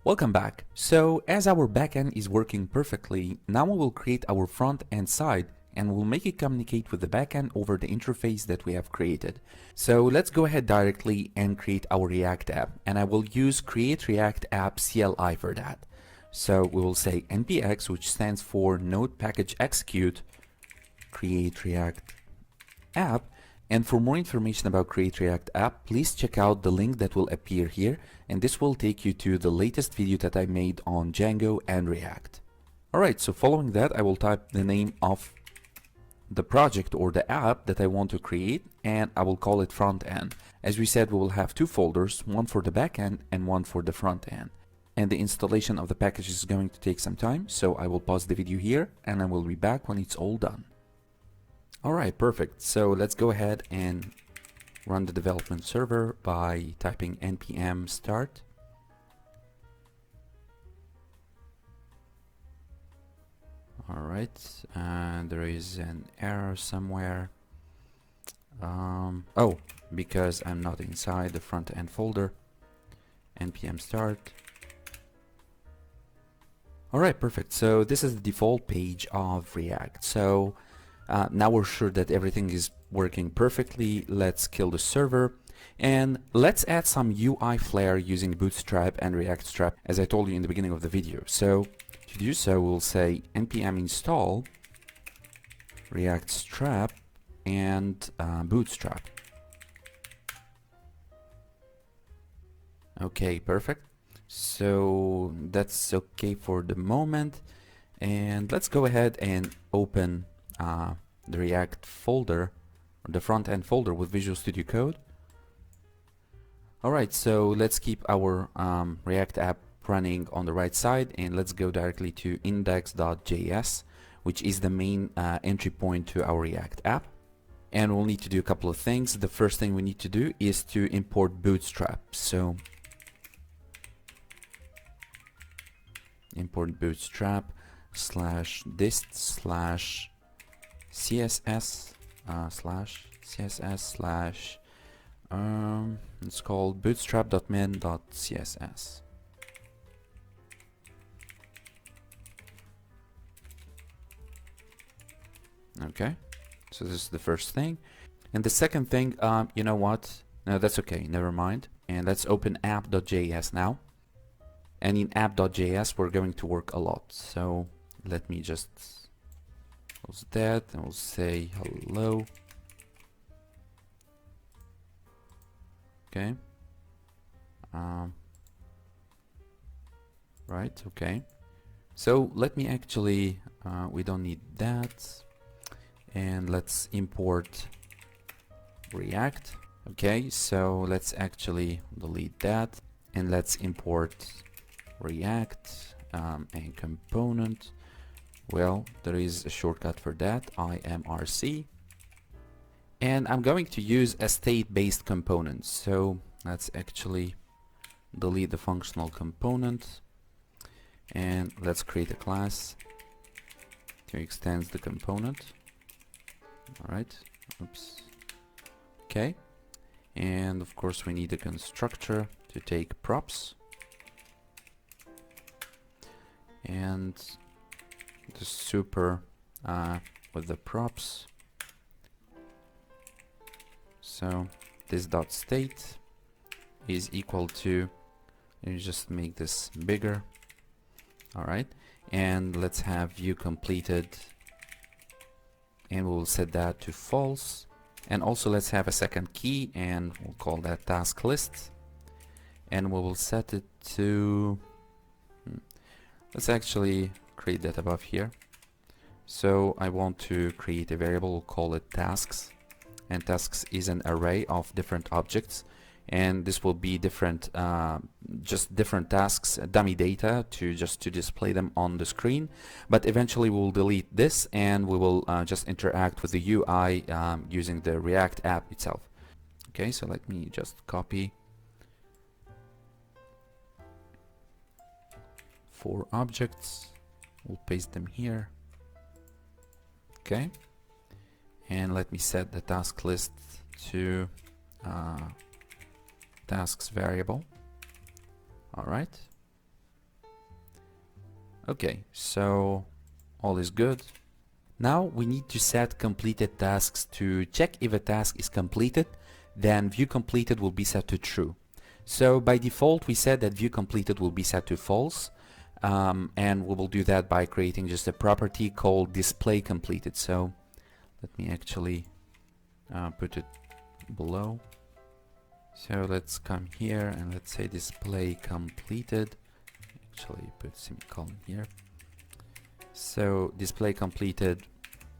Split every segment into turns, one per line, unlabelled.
Welcome back. So as our backend is working perfectly, now we will create our front end side and we'll make it communicate with the backend over the interface that we have created. So let's go ahead directly and create our React app, and I will use create React app CLI for that. So we will say npx, which stands for node package execute create React app. And for more information about Create React App, please check out the link that will appear here, and this will take you to the latest video that I made on Django and React. Alright, so following that, I will type the name of the project or the app that I want to create, and I will call it Frontend. As we said, we will have two folders, one for the backend and one for the front end. And the installation of the package is going to take some time, so I will pause the video here and I will be back when it's all done. Alright, perfect. So let's go ahead and run the development server by typing npm start. Alright, and there is an error somewhere. Oh, because I'm not inside the front end folder. npm start. Alright, perfect. So this is the default page of React. So now we're sure that everything is working perfectly. Let's kill the server and let's add some UI flair using Bootstrap and React Strap, as I told you in the beginning of the video. So to do so, we'll say npm install React Strap and Bootstrap. Okay, perfect. So that's okay for the moment, and let's go ahead and open the React folder, or the front end folder with Visual Studio Code. Alright, so let's keep our React app running on the right side, and let's go directly to index.js, which is the main entry point to our React app. And we'll need to do a couple of things. The first thing we need to do is to import Bootstrap. So import Bootstrap /dist/ css it's called bootstrap.min.css. Okay, so this is the first thing. And the second thing, you know what, no, that's okay, never mind. And let's open app.js now. And in app.js we're going to work a lot, so let me just close that and we'll say hello. Okay. Right, okay. So let me actually, we don't need that. And let's import React. Okay, so let's actually delete that. And let's import React and component. Well, there is a shortcut for that, imrc. And I'm going to use a state-based component. So let's actually delete the functional component. And let's create a class to extend the component. Alright, oops. Okay. And of course we need a constructor to take props. And the super with the props. So this dot state is equal to, let me just make this bigger. Alright, and let's have view completed, and we'll set that to false. And also let's have a second key, and we'll call that task list, and we will set it to, let's actually create that above here. So I want to create a variable, we'll call it tasks, and tasks is an array of different objects, and this will be different, just different tasks, dummy data to display them on the screen. But eventually we'll delete this and we will just interact with the UI using the React app itself. Okay, so let me just copy 4 objects, we'll paste them here. Okay, and let me set the task list to tasks variable. All right, Okay, so all is good. Now we need to set completed tasks to check if a task is completed. Then view completed will be set to true. So by default we said that view completed will be set to false, and we will do that by creating just a property called display completed. So let me actually put it below. So let's come here and let's say display completed. Actually put semicolon here. So display completed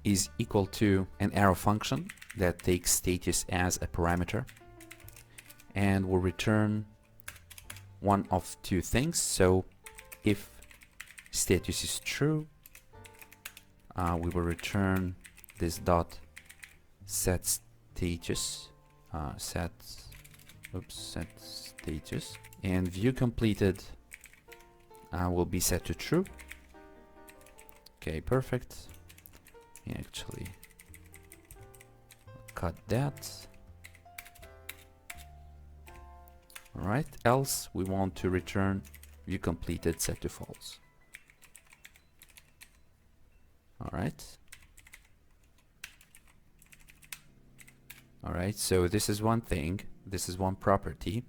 is equal to an arrow function that takes status as a parameter and will return one of two things. So if status is true, we will return this dot set status, set status, and view completed will be set to true. Okay, perfect. Actually cut that. Alright, else we want to return view completed set to false. Alright. Alright, so this is one thing, this is one property.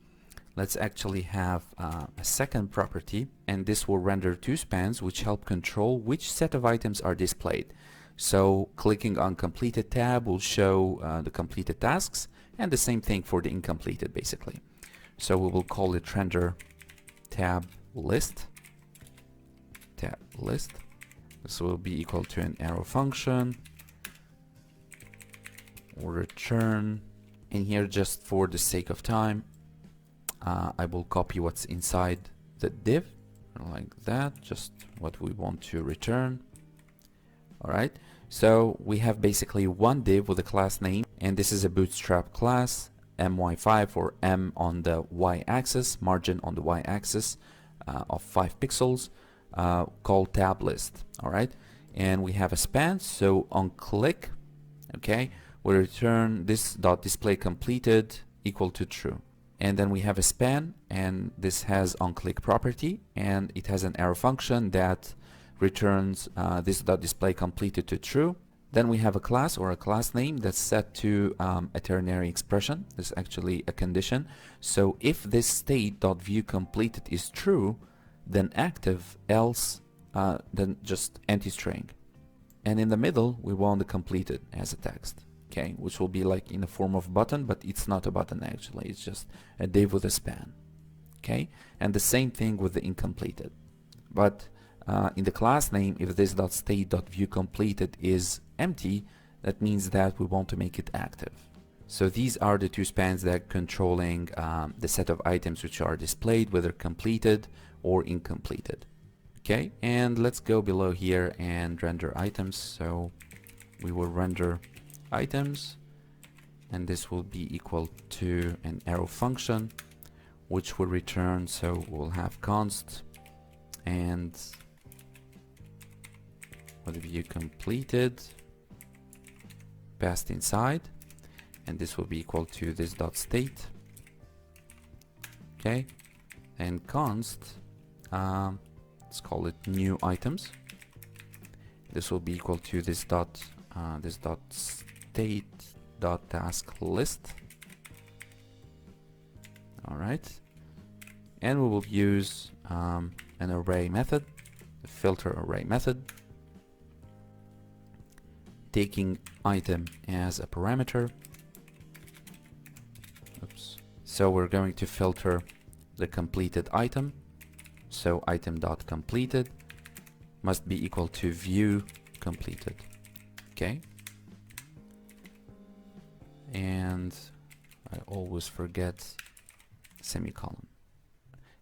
Let's actually have a second property, and this will render two spans which help control which set of items are displayed. So clicking on completed tab will show the completed tasks, and the same thing for the incompleted basically. So we will call it render tab list. This will be equal to an arrow function or return. And here, just for the sake of time, I will copy what's inside the div like that, just what we want to return. Alright, so we have basically one div with a class name, and this is a Bootstrap class, my5 or m on the y-axis, margin on the y-axis of 5 pixels, called tab list. Alright, and we have a span, so on click, okay, we return this dot display completed equal to true. And then we have a span, and this has on click property, and it has an arrow function that returns this dot display completed to true. Then we have a class or a class name that's set to a ternary expression. This is actually a condition. So if this state dot view completed is true, then active, else then just empty string. And in the middle we want the completed as a text, okay, which will be like in the form of button, but it's not a button actually, it's just a div with a span, okay. And the same thing with the incompleted, but in the class name, if this dot state dot view completed is empty, that means that we want to make it active. So these are the two spans that are controlling the set of items which are displayed, whether completed or incompleted. Okay, and let's go below here and render items. So we will render items, and this will be equal to an arrow function which will return, so we'll have const and with view completed passed inside, and this will be equal to this dot state, okay, and const, let's call it new items. This will be equal to this dot state dot task list. All right, and we will use an array method, the filter array method, taking item as a parameter. Oops. So we're going to filter the completed item. So item dot completed must be equal to view completed. Okay. And I always forget semicolon.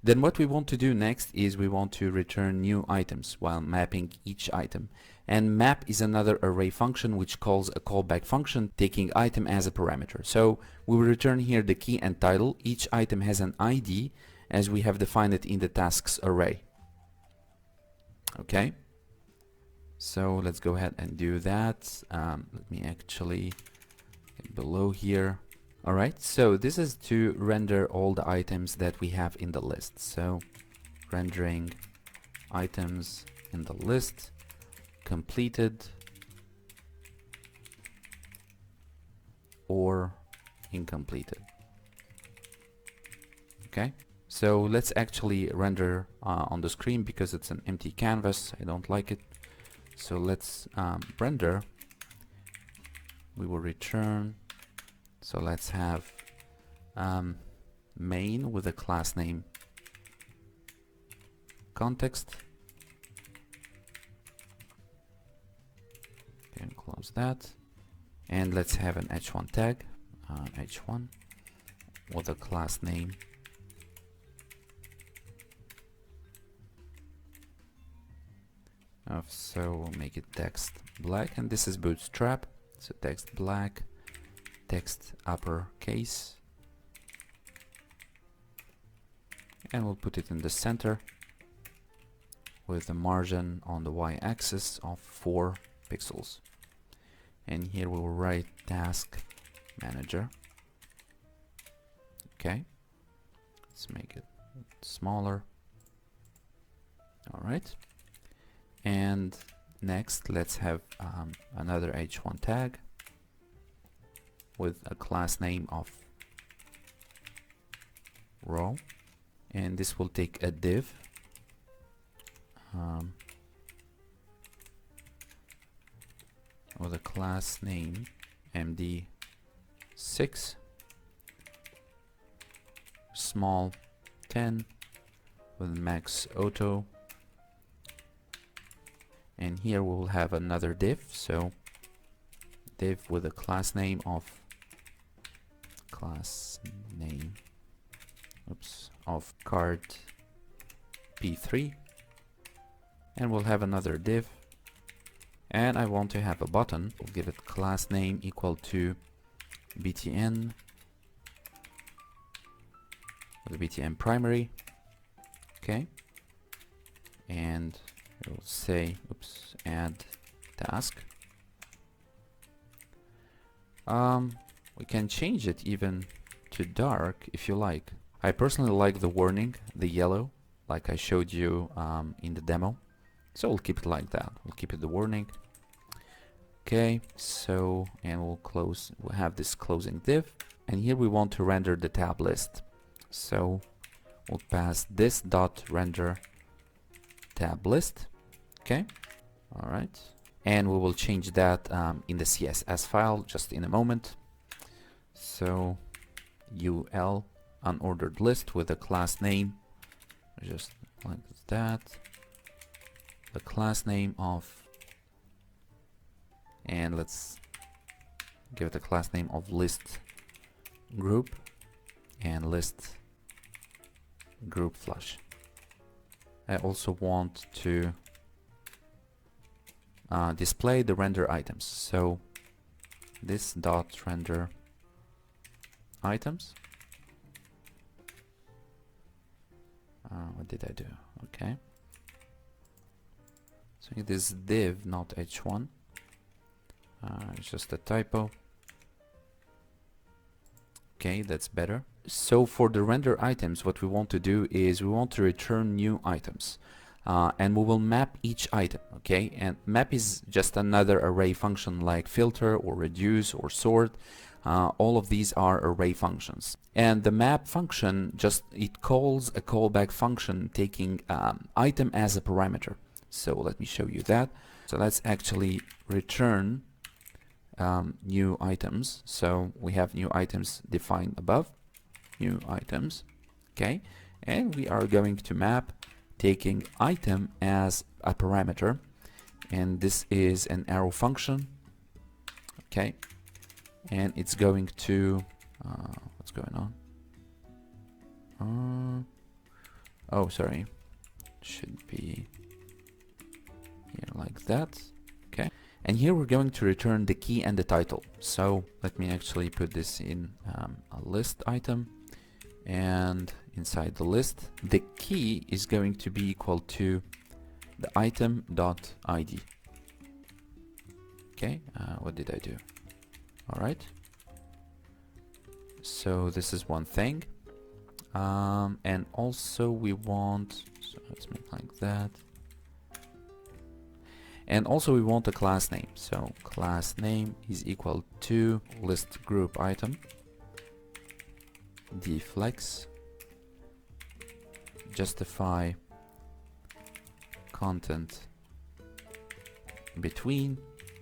Then what we want to do next is we want to return new items while mapping each item. And map is another array function which calls a callback function taking item as a parameter. So we will return here the key and title. Each item has an ID as we have defined it in the tasks array. Okay. So let's go ahead and do that. Let me actually get below here. Alright, so this is to render all the items that we have in the list. So rendering items in the list, completed or incompleted. Okay, so let's actually render on the screen because it's an empty canvas. I don't like it. So let's render. We will return. So let's have main with a class name context. Okay, and close that. And let's have an h1 tag, h1 with a class name so we'll make it text black, and this is Bootstrap, so text black, text uppercase, and we'll put it in the center with a margin on the y-axis of 4 pixels. And here we'll write task manager. Okay, let's make it smaller. All right, and next let's have another h1 tag with a class name of row, and this will take a div with a class name md6 small 10 with max auto, and here we will have another div, so div with a class name of card p3, and we'll have another div, and I want to have a button. We'll give it class name equal to btn with the btn primary. Okay, and we'll say add task. We can change it even to dark if you like. I personally like the warning, the yellow, like I showed you in the demo. So we'll keep it like that. We'll keep it the warning. Okay, so, and we'll have this closing div, and here we want to render the tab list. So we'll pass this dot render tab list. Okay, all right, and we will change that in the CSS file just in a moment. So ul unordered list with a class name, just like that, the class name of, and let's give it a class name of list group and list group flush. I also want to display the render items, so this dot render items. What did I do? Okay, so it is div, not h1. It's just a typo. Okay, that's better. So for the render items, what we want to do is we want to return new items, and we will map each item. Okay, and map is just another array function like filter or reduce or sort. All of these are array functions, and the map function it calls a callback function taking item as a parameter. So let me show you that. So let's actually return new items. So we have new items defined above, new items. Okay, and we are going to map taking item as a parameter, and this is an arrow function. Okay, and it's going to what's going on? Oh, sorry, should be here like that. Okay, and here we're going to return the key and the title. So let me actually put this in a list item, and inside the list the key is going to be equal to the item.id. Okay, what did I do? All right, so this is one thing, and also we want, so let's make like that, And also we want a class name. So class name is equal to list group item deflex justify content between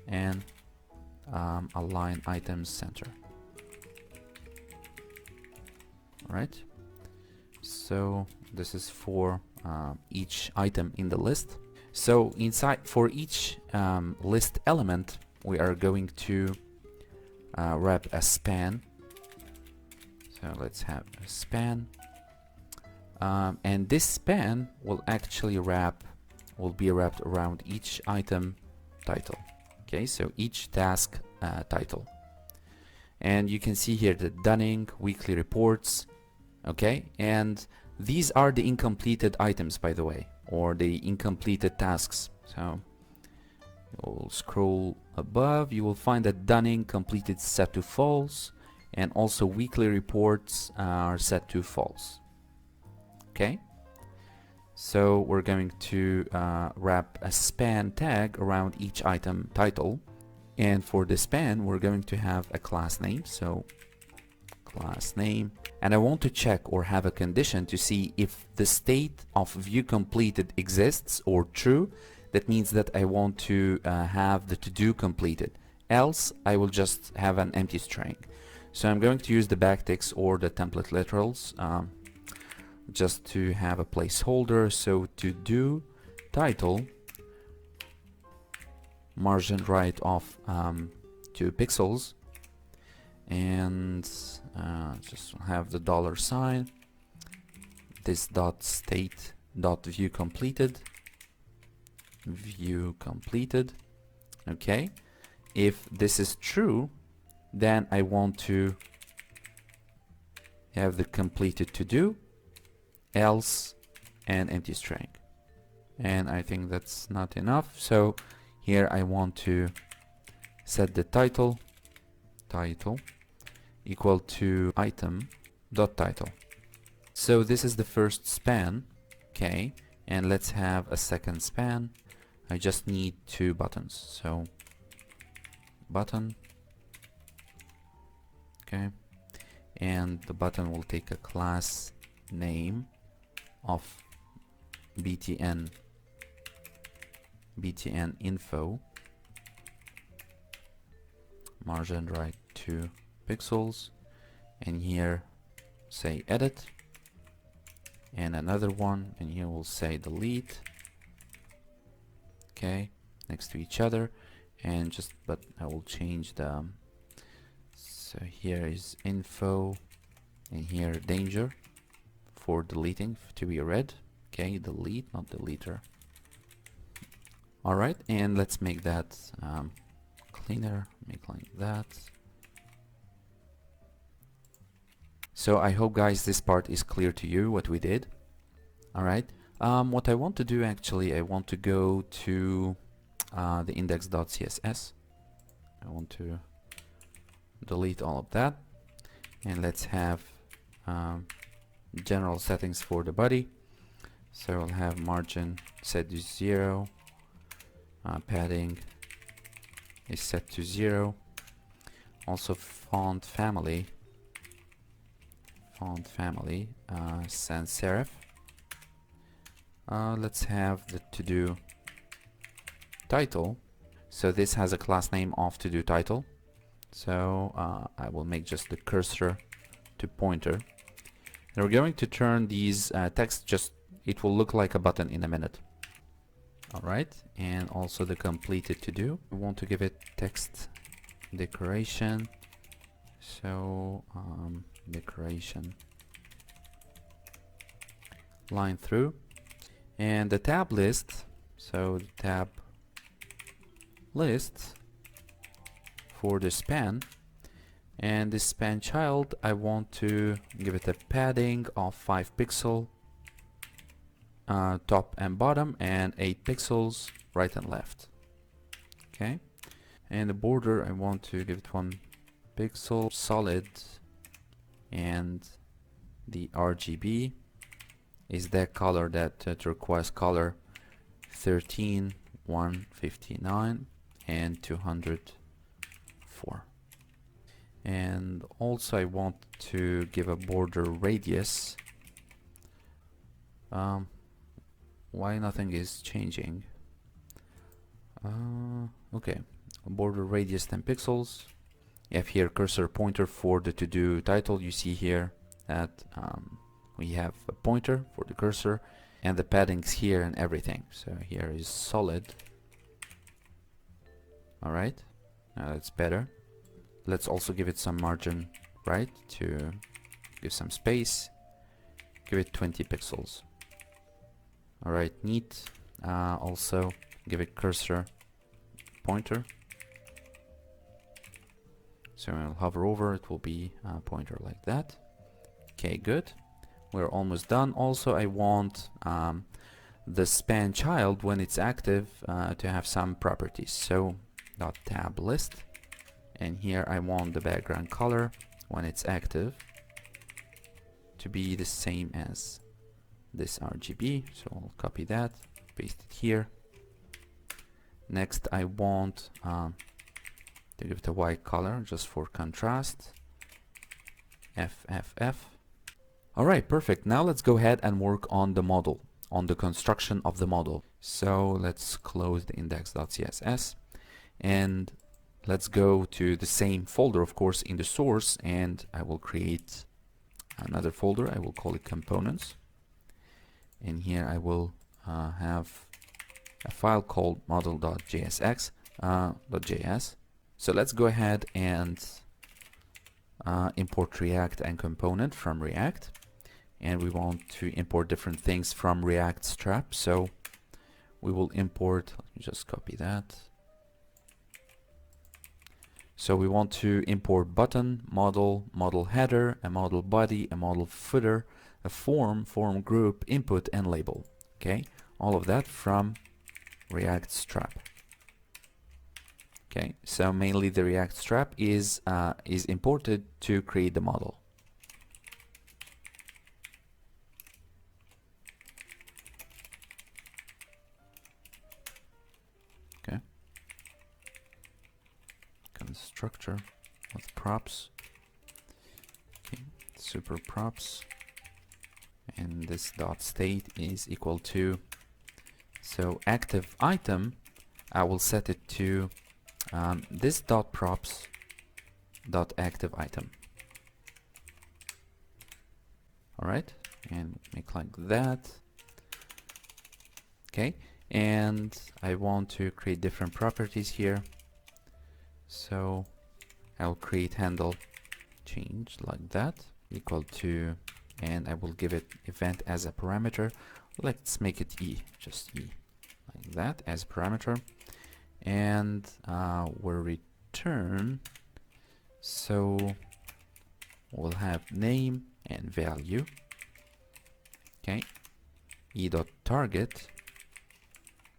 and align items center. Alright, so this is for each item in the list. So inside for each list element we are going to wrap a span. So let's have a span, and this span will actually be wrapped around each item title. Okay, so each task title, and you can see here the Dunning weekly reports. Okay, and these are the incompleted items, by the way, or the incompleted tasks. So you'll scroll above, you will find that Dunning completed set to false, and also weekly reports are set to false. Okay, so we're going to wrap a span tag around each item title, and for the span we're going to have a class name. So class name, and I want to check or have a condition to see if the state of view completed exists or true. That means that I want to have the to-do completed, else I will just have an empty string. So I'm going to use the backticks or the template literals just to have a placeholder. So to-do title margin right of 2 pixels, and just have the $sign, this dot state dot view completed. Okay, if this is true, then I want to have the completed to do, else an empty string. And I think that's not enough, so here I want to set the title equal to item dot title. So this is the first span. Okay, and let's have a second span. I just need 2 buttons, so button. Okay, and the button will take a class name of btn info, margin right 2 pixels, and here say edit, and another one, and here we'll say delete. Okay, next to each other, and but I will change the so here is info, and here danger for deleting to be red. Okay, delete, not deleter. Alright, and let's make that cleaner, make like that. So I hope, guys, this part is clear to you what we did. Alright, what I want to do actually, I want to go to the index.css. I want to delete all of that, and let's have general settings for the body. So I'll have margin set to 0, padding is set to 0, also font family sans serif. Let's have the to-do title. So this has a class name of to-do title. So I will make just the cursor to pointer. And we're going to turn these text, it will look like a button in a minute. Alright, and also the completed to do. We want to give it text decoration. So decoration line through, and the tab list. So the tab list for the span, and the span child, I want to give it a padding of 5 pixel top and bottom, and 8 pixels right and left. Okay, and the border, I want to give it 1 pixel solid, and the RGB is that color, that turquoise color, 13 159 and 204. And also I want to give a border radius. Why nothing is changing? Okay, border radius 10 pixels. You have here cursor pointer for the to-do title. You see here that we have a pointer for the cursor and the paddings here and everything. So here is solid. Alright, now that's better. Let's also give it some margin right to give some space. Give it 20 pixels. Alright, neat. Also give it cursor pointer. So when I'll hover over, it will be a pointer like that. Okay, good. We're almost done. Also, I want the span child when it's active to have some properties. So .tab list, and here I want the background color when it's active to be the same as this RGB. So I'll copy that, paste it here. Next, I want to give it a white color just for contrast. FFF. Alright, perfect. Now let's go ahead and work on the model, on the construction of the model. So let's close the index.css and let's go to the same folder, of course, in the source, and I will create another folder. I will call it components. And here I will have a file called model.jsx.js. So let's go ahead and import React and component from React. And we want to import different things from React strap. So we will import, let me just copy that. So we want to import button, model, model header, a model body, a model footer, a form, form group, input, and label. Okay, all of that from React strap. Okay, so mainly the React strap is imported to create the model. Okay, constructor with props. Okay, super props, and this dot state is equal to, so active item, I will set it to this dot props dot active item. All right, and make like that. Okay, and I want to create different properties here. So I'll create handle change like that, equal to, and I will give it event as a parameter. Let's make it E, just E, like that as a parameter. And we'll return, so we'll have name and value. Okay, e.target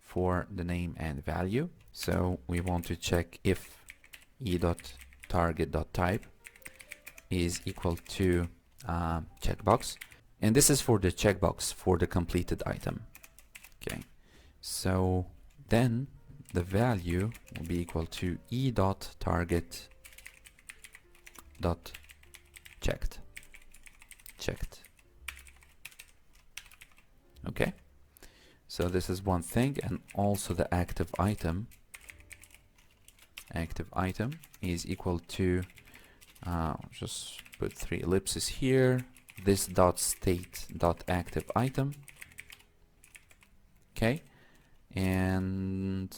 for the name and value. So we want to check if e.target.type is equal to checkbox, and this is for the checkbox for the completed item. Okay, so then the value will be equal to e.target.checked. Okay, so this is one thing, and also the active item is equal to just put 3 ellipses here, this dot state dot active item. Okay, and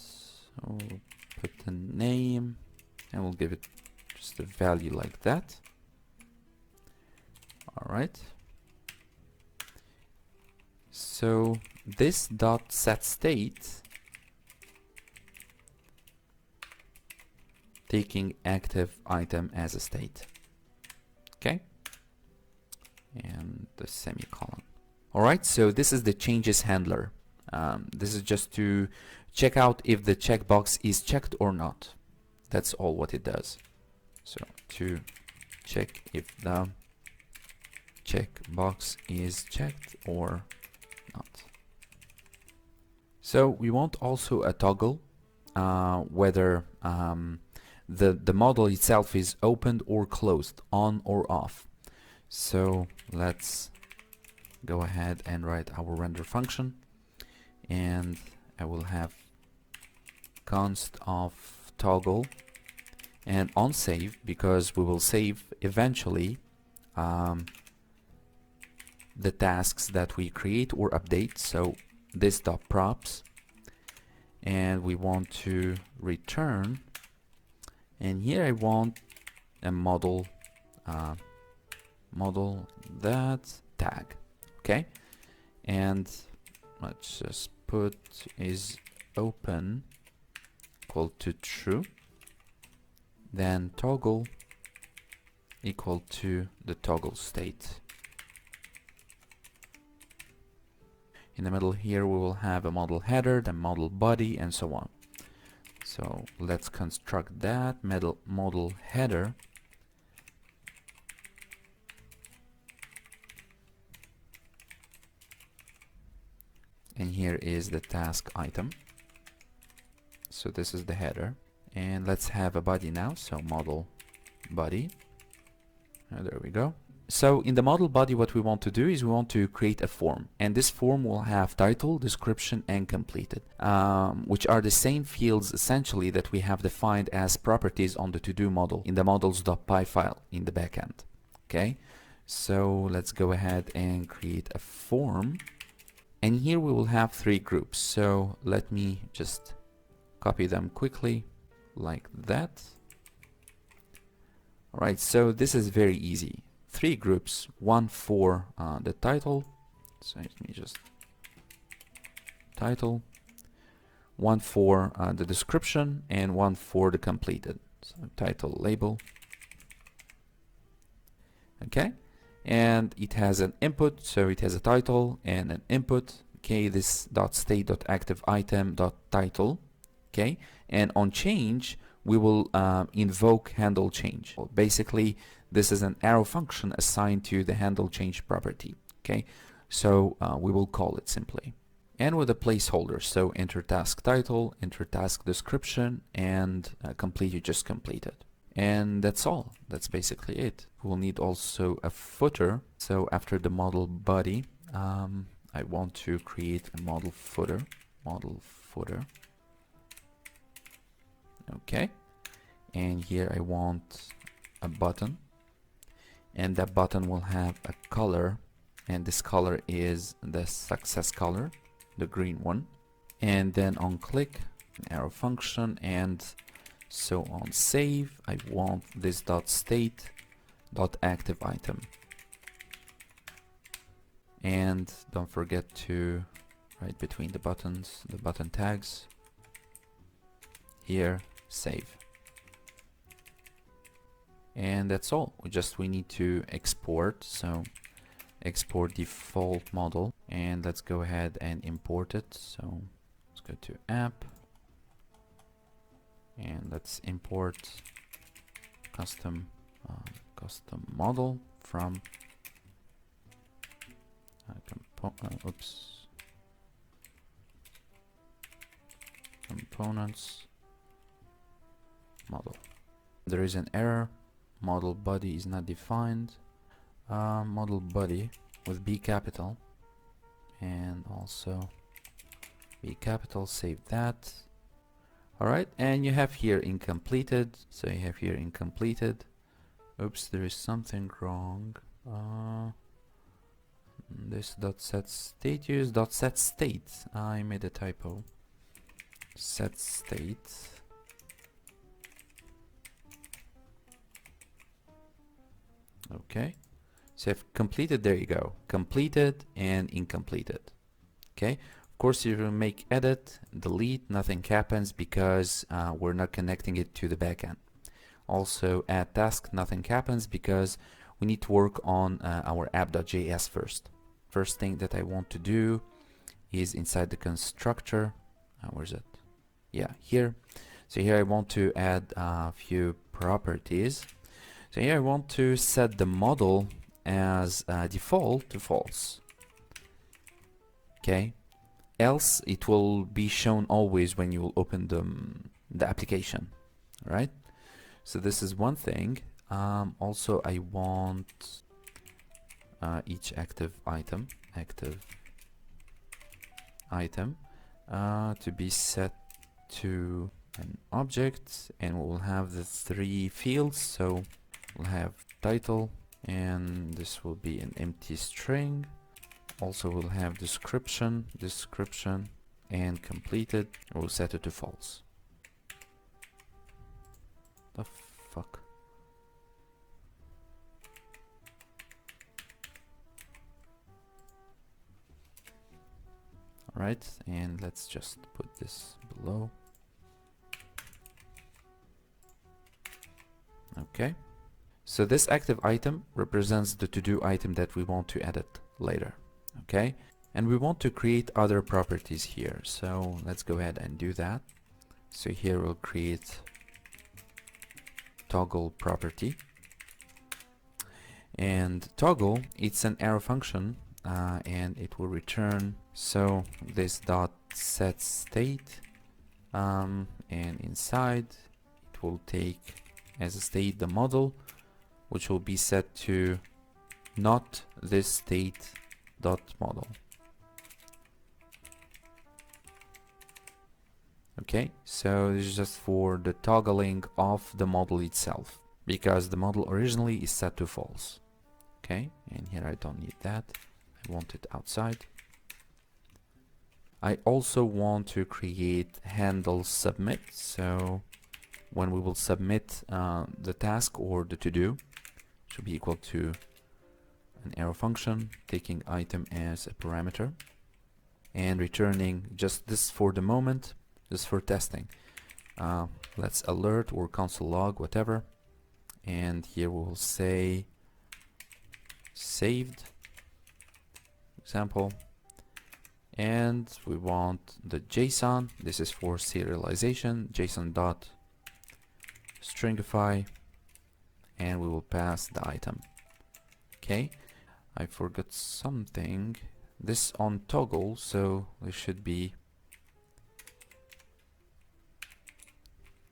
we'll put the name and we'll give it just a value like that. All right, so this dot set state taking active item as a state. Okay, and the semicolon. All right, so this is the changes handler. This is just to check out if the checkbox is checked or not. That's all what it does. So to check if the checkbox is checked or not. So we want also a toggle whether the model itself is opened or closed, on or off. So let's go ahead and write our render function, and I will have const of toggle and on save, because we will save eventually the tasks that we create or update. So this dot props, and we want to return, and here I want a model model that tag. Okay, and let's just put is open equal to true, then toggle equal to the toggle state. In the middle here we will have a model header, then model body, and so on. So let's construct that model header, and here is the task item. So this is the header, and let's have a body now. So model body, there we go. So in the model body, what we want to do is we want to create a form, and this form will have title, description, and completed, which are the same fields essentially that we have defined as properties on the to-do model in the models.py file in the backend. Okay, so let's go ahead and create a form, and here we will have 3 groups. So let me just copy them quickly like that. All right, so this is very easy. 3 groups, one for the title, so let me just title, one for the description, and one for the completed. So title label. Okay, and it has an input, so it has a title and an input. Okay, this dot state dot active item dot title. Okay, and on change we will invoke handle change. Well, basically this is an arrow function assigned to the handle change property. Okay, so we will call it simply, and with a placeholder. So enter task title, enter task description, and complete, you just completed. And that's all. That's basically it. We'll need also a footer. So after the model body, I want to create a model footer. Okay, and here I want a button, and that button will have a color, and this color is the success color, the green one. And then on click, an arrow function, and so on save, I want this dot state dot active item. And don't forget to write between the buttons, the button tags. Here, save. And that's all. We need to export. So export default model, and let's go ahead and import it. So let's go to app, and let's import custom model from components model. There is an error. Model body is not defined. Model body with B capital, and also B capital, save that. Alright, and you have here incompleted. So you have here incompleted. Oops, there is something wrong. This dot set status dot set state. I made a typo. Set state. Okay, so I've completed, there you go, completed and incompleted. Okay, of course if you make edit, delete, nothing happens because we're not connecting it to the backend. Also add task, nothing happens because we need to work on our app.js first. First thing that I want to do is inside the constructor, where's it? Yeah, here. So here I want to add a few properties. So here I want to set the model as default to false. Okay, else it will be shown always when you will open the application. All right, so this is one thing. Also I want each active item to be set to an object, and we will have the 3 fields. So we'll have title, and this will be an empty string. Also we'll have description, and completed. We'll set it to false. The fuck? Alright, and let's just put this below. Okay, so this active item represents the to-do item that we want to edit later. Okay, and we want to create other properties here, so let's go ahead and do that. So here we'll create toggle property, and toggle, it's an arrow function, and it will return so this dot set state, and inside it will take as a state the model, which will be set to not this state dot model. Okay, so this is just for the toggling of the model itself, because the model originally is set to false. Okay, and here I don't need that, I want it outside. I also want to create handle submit, so when we will submit the task or the to-do, should be equal to an arrow function taking item as a parameter and returning just this for the moment, just for testing. Let's alert or console log, whatever, and here we'll say saved example, and we want the JSON. This is for serialization, JSON dot stringify, and we will pass the item. Okay, I forgot something. This on toggle, so this should be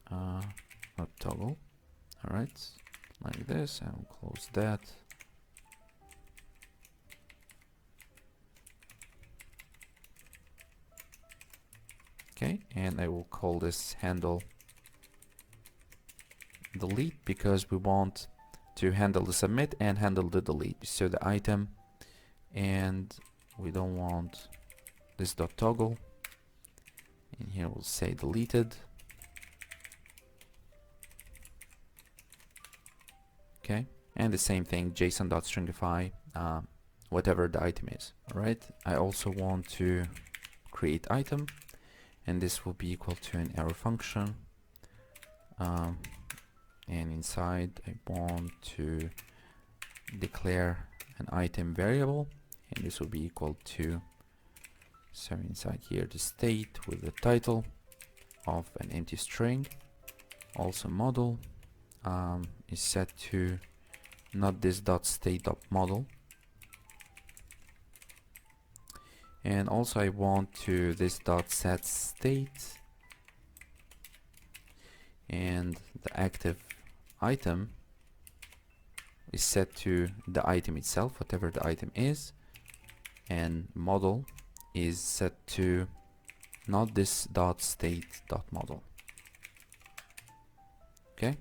not toggle. All right, like this, and we'll close that. Okay, and I will call this handle delete, because we want to handle the submit and handle the delete. So the item, and we don't want this dot toggle, and here we'll say deleted. Okay, and the same thing, JSON dot stringify, whatever the item is. All right, I also want to create item, and this will be equal to an arrow function, and inside I want to declare an item variable, and this will be equal to, so inside here the state with the title of an empty string. Also model is set to not this dot state dot model, and also I want to this dot set state, and the active item is set to the item itself, whatever the item is, and model is set to not this dot state dot model. Okay,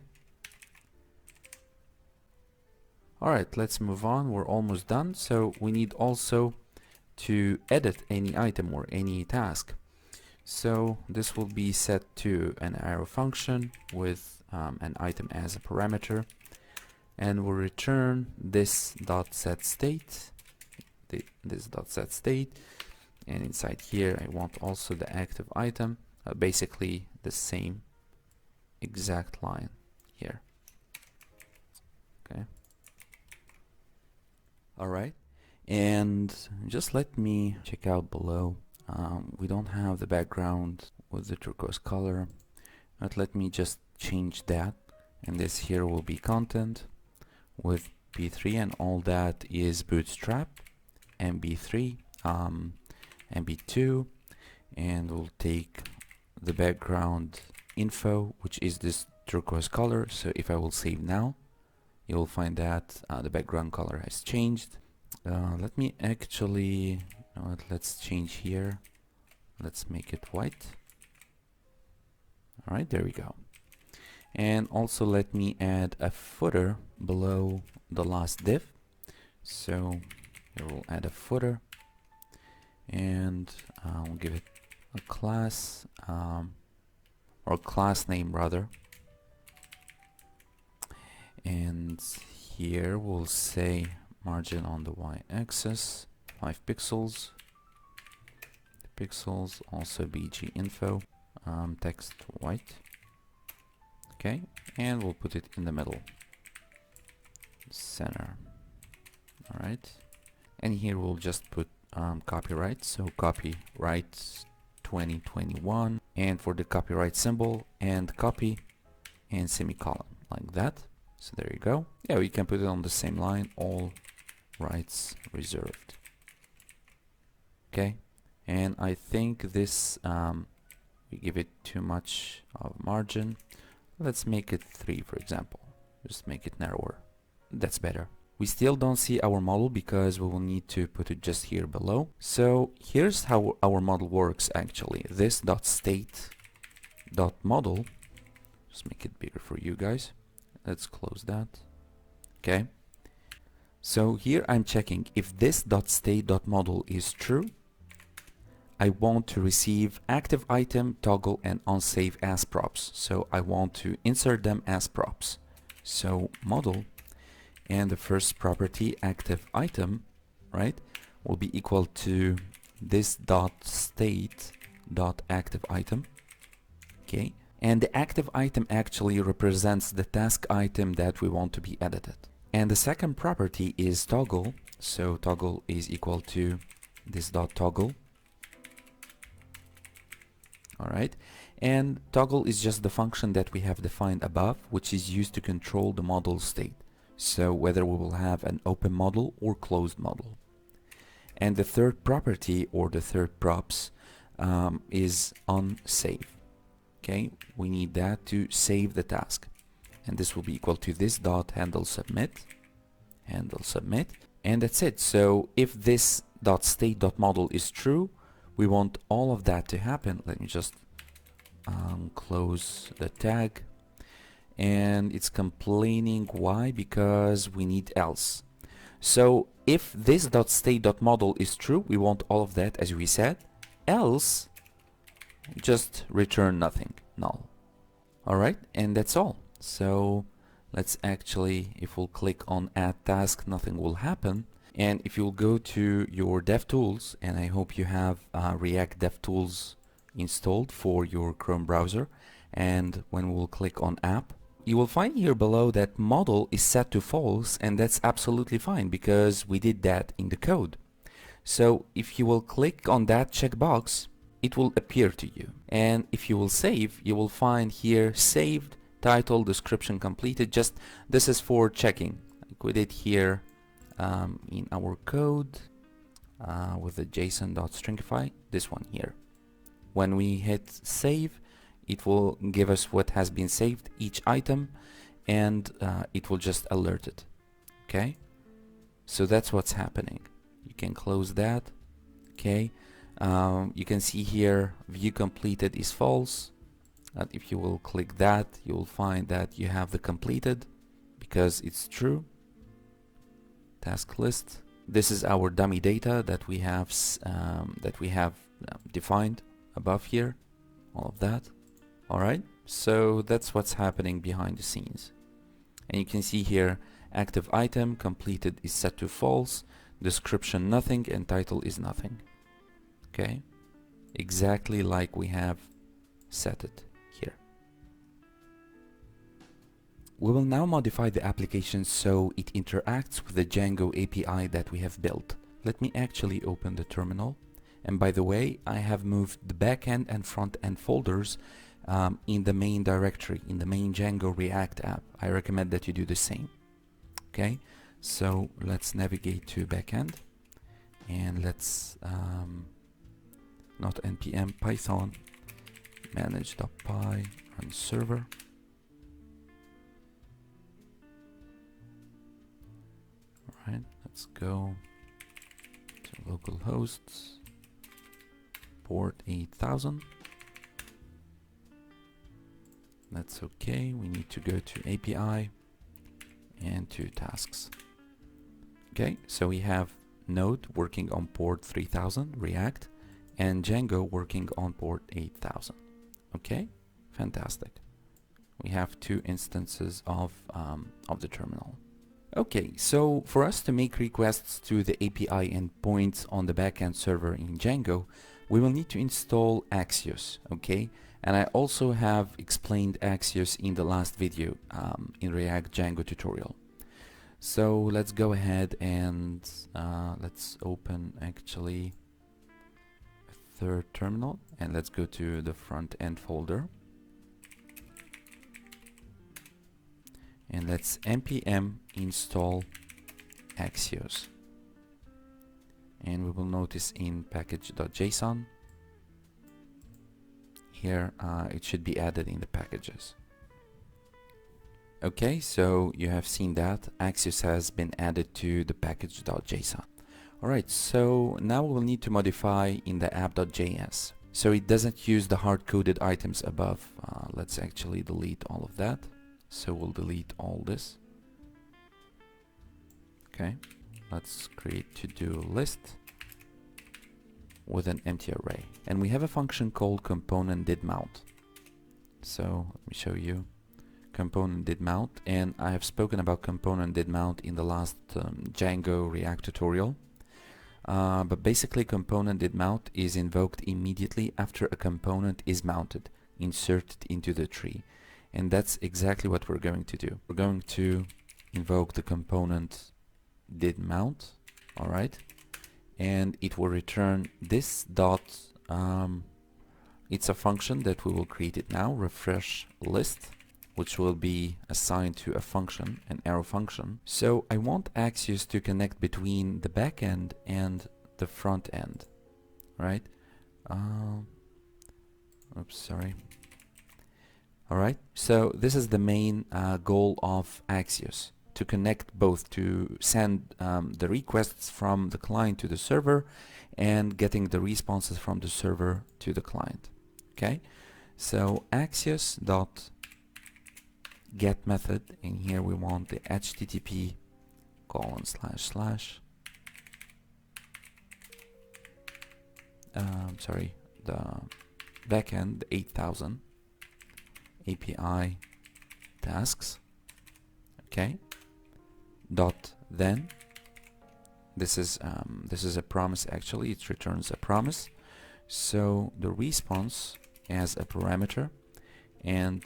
all right, let's move on. We're almost done. So we need also to edit any item or any task, so this will be set to an arrow function with an item as a parameter, and we'll return this dot set state, this dot set state, and inside here I want also the active item, basically the same exact line here. Okay, all right, and just let me check out below. We don't have the background with the turquoise color, but let me just change that, and this here will be content with B3, and all that is Bootstrap, MB3, MB2, and we'll take the background info, which is this turquoise color. So if I will save now, you'll find that the background color has changed. Let me actually, let's change here. Let's make it white. All right, there we go. And also let me add a footer below the last div. So here we'll add a footer, and we'll give it a class, or class name rather. And here we'll say margin on the y-axis 5 pixels. Pixels, also bg info, text white. Okay, and we'll put it in the middle, center. All right, and here we'll just put copyright. So copyright 2021, and for the copyright symbol, and copy and semicolon, like that. So there you go. Yeah, we can put it on the same line, all rights reserved. Okay, and I think this we give it too much of margin. Let's make it 3, for example. Just make it narrower. That's better. We still don't see our model because we will need to put it just here below. So here's how our model works actually. This .state.model, just make it bigger for you guys. Let's close that. Okay. So here I'm checking if this .state.model is true. I want to receive active item, toggle, and onsave as props. So I want to insert them as props. So model, and the first property, active item, right, will be equal to this .state.active item. Okay, and the active item actually represents the task item that we want to be edited. And the second property is toggle. So toggle is equal to this .toggle. All right, and toggle is just the function that we have defined above, which is used to control the model state. So whether we will have an open model or closed model. And the third property, or the third props, is onsave. Okay, we need that to save the task, and this will be equal to this handle submit, and that's it. So if this .state.model is true, we want all of that to happen. Let me just close the tag, and it's complaining why, because we need else. So if this .state.model is true, we want all of that as we said, else just return nothing, null. All right, and that's all. So let's actually, if we'll click on add task, nothing will happen. And if you'll go to your DevTools, and I hope you have React DevTools installed for your Chrome browser, and when we'll click on app, you will find here below that model is set to false, and that's absolutely fine because we did that in the code. So if you will click on that checkbox, it will appear to you. And if you will save, you will find here saved, title, description completed. Just this is for checking. Like we did here in our code with the json.stringify, this one here. When we hit save, it will give us what has been saved, each item, and it will just alert it. Okay, so that's what's happening. You can close that. Okay, you can see here view completed is false. If you will click that, you will find that you have the completed because it's true. Task list. This is our dummy data that we have defined above here. All of that. All right. So that's what's happening behind the scenes. And you can see here active item completed is set to false, description nothing, and title is nothing. Okay. Exactly like we have set it here. We will now modify the application so it interacts with the Django API that we have built. Let me actually open the terminal. And by the way, I have moved the backend and front-end folders in the main directory, in the main Django-React app. I recommend that you do the same. Okay, so let's navigate to backend, and let's not npm python manage.py run server. Alright, let's go to localhost port 8000. That's okay. We need to go to API and to tasks. Okay, so we have Node working on port 3000 React and Django working on port 8000. Okay, fantastic. We have two instances of the terminal. Okay, so for us to make requests to the API endpoints on the backend server in Django, we will need to install Axios, okay? And I also have explained Axios in the last video in React Django tutorial. So let's go ahead and let's open actually a third terminal and let's go to the front end folder. And let's npm install Axios. And we will notice in package.json here it should be added in the packages. Okay, so you have seen that Axios has been added to the package.json. Alright, so now we will need to modify in the app.js. So it doesn't use the hard-coded items above. Let's actually delete all of that. So we'll delete all this. Okay, let's create to-do list with an empty array. And we have a function called component did mount. So let me show you. Component did mount, and I have spoken about component did mount in the last Django React tutorial. But basically component did mount is invoked immediately after a component is mounted, inserted into the tree. And that's exactly what we're going to do. We're going to invoke the component did mount, alright, and it will return this dot, it's a function that we will create it now, refresh list, which will be assigned to a function, an arrow function. So I want Axios to connect between the backend and the front end, right? Oops, sorry. Alright, so this is the main goal of Axios, to connect both, to send the requests from the client to the server and getting the responses from the server to the client. Okay, so Axios dot get method, and here we want the http :// sorry, the backend 8000 API tasks. Okay, dot then this is a promise. Actually it returns a promise, so the response as a parameter, and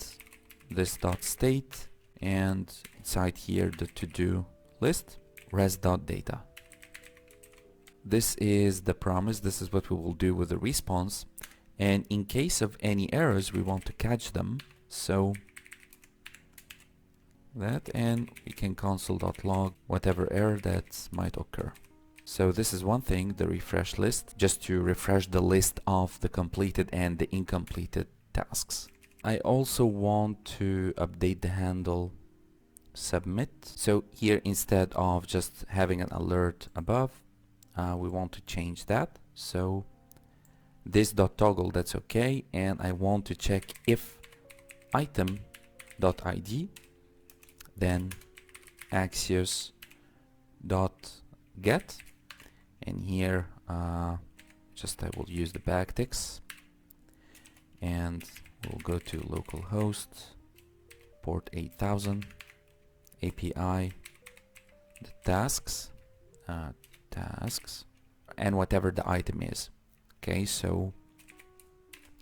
this dot state, and inside here the to-do list res.data. This is the promise. This is what we will do with the response, and in case of any errors we want to catch them, so that, and we can console.log whatever error that might occur. So this is one thing, the refresh list, just to refresh the list of the completed and the incompleted tasks. I also want to update the handle submit. So here, instead of just having an alert above, we want to change that. So this dot toggle, that's okay, and I want to check if item.id, then Axios dot get, and here just I will use the backticks, and we'll go to localhost port 8000 API, the tasks, and whatever the item is. Okay, so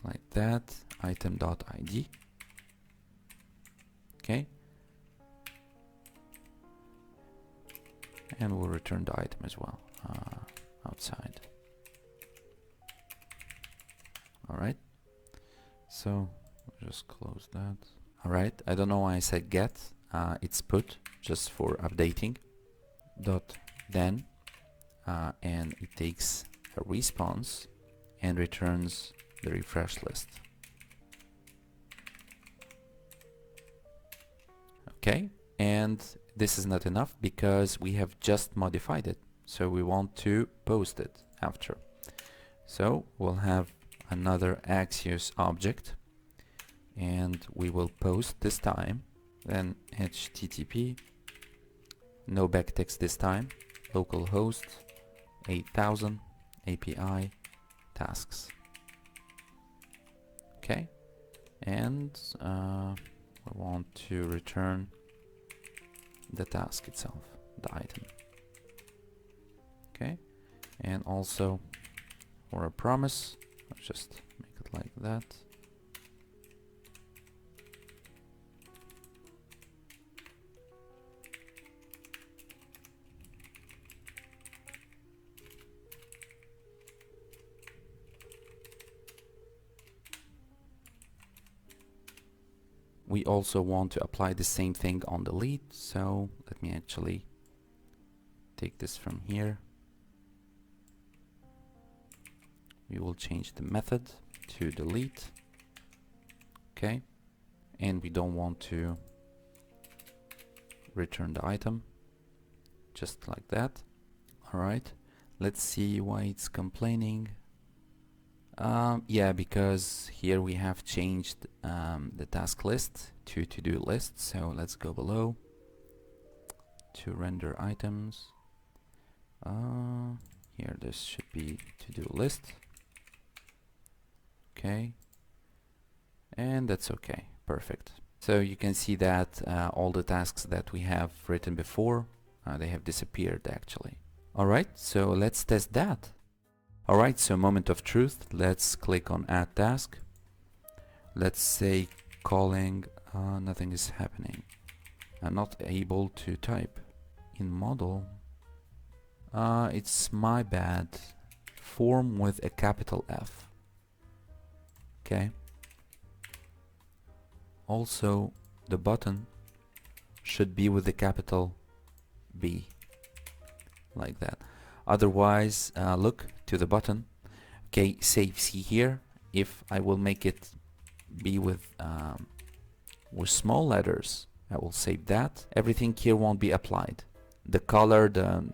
like that, item.id. Okay, and we'll return the item as well outside. Alright, so we'll just close that. Alright, I don't know why I said get, it's put just for updating. Dot then, and it takes a response, and returns the refresh list. Okay, and this is not enough because we have just modified it, so we want to post it after. So we'll have another Axios object, and we will post this time, then HTTP, no backtext this time, localhost 8000 API tasks. Okay, and we want to return the task itself, the item. Okay, and also for a promise, let's just make it like that. We also want to apply the same thing on delete, so let me actually take this from here. We will change the method to delete. Okay, and we don't want to return the item, just like that. Alright, let's see why it's complaining. Yeah, because here we have changed the task list to to-do list. So let's go below to render items. Here this should be to-do list. Okay, and that's okay, perfect. So you can see that all the tasks that we have written before, they have disappeared actually. Alright, so let's test that. Alright, so moment of truth, let's click on add task. Let's say calling, nothing is happening. I'm not able to type in modal. It's my bad. Form with a capital F. Okay. Also, the button should be with the capital B, like that. Otherwise, look to the button. Okay, save. See here, if I will make it be with small letters, I will save that. Everything here won't be applied. The color, the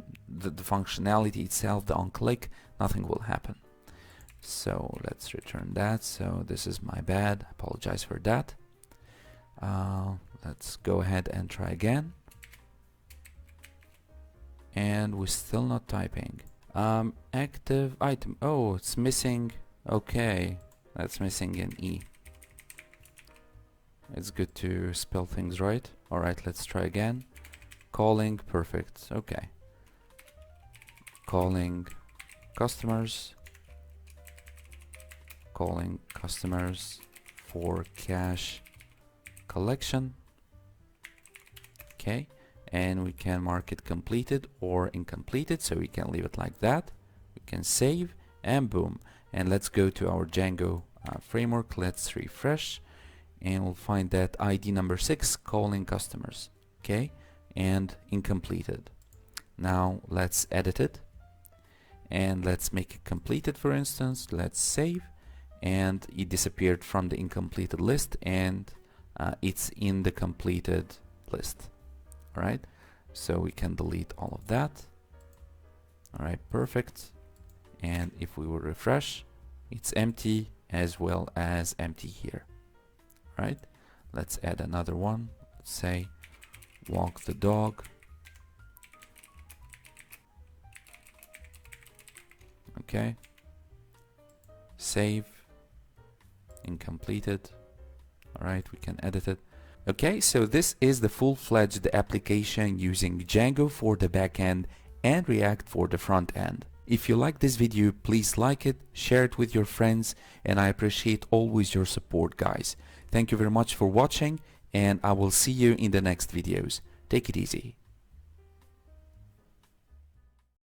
functionality itself, the on-click, nothing will happen. So let's return that. So this is my bad. Apologize for that. Let's go ahead and try again. And we're still not typing. Active item. Oh, it's missing. Okay, that's missing an E. It's good to spell things right. Alright, let's try again. Calling, perfect. Okay. Calling customers. Calling customers for cash collection. Okay, and we can mark it completed or incompleted, so we can leave it like that. We can save and boom. And let's go to our Django framework. Let's refresh and we'll find that ID number 6, calling customers. Okay, and incompleted. Now let's edit it and let's make it completed, for instance. Let's save, and it disappeared from the incompleted list, and it's in the completed list. Alright, so we can delete all of that. Alright, perfect. And if we will refresh, it's empty as well as empty here. Right, let's add another one. Let's say walk the dog. Okay, save, incompleted. Alright, we can edit it. Okay, so this is the full-fledged application using Django for the backend and React for the front end. If you like this video, please like it, share it with your friends, and I appreciate always your support, guys. Thank you very much for watching, and I will see you in the next videos. Take it easy.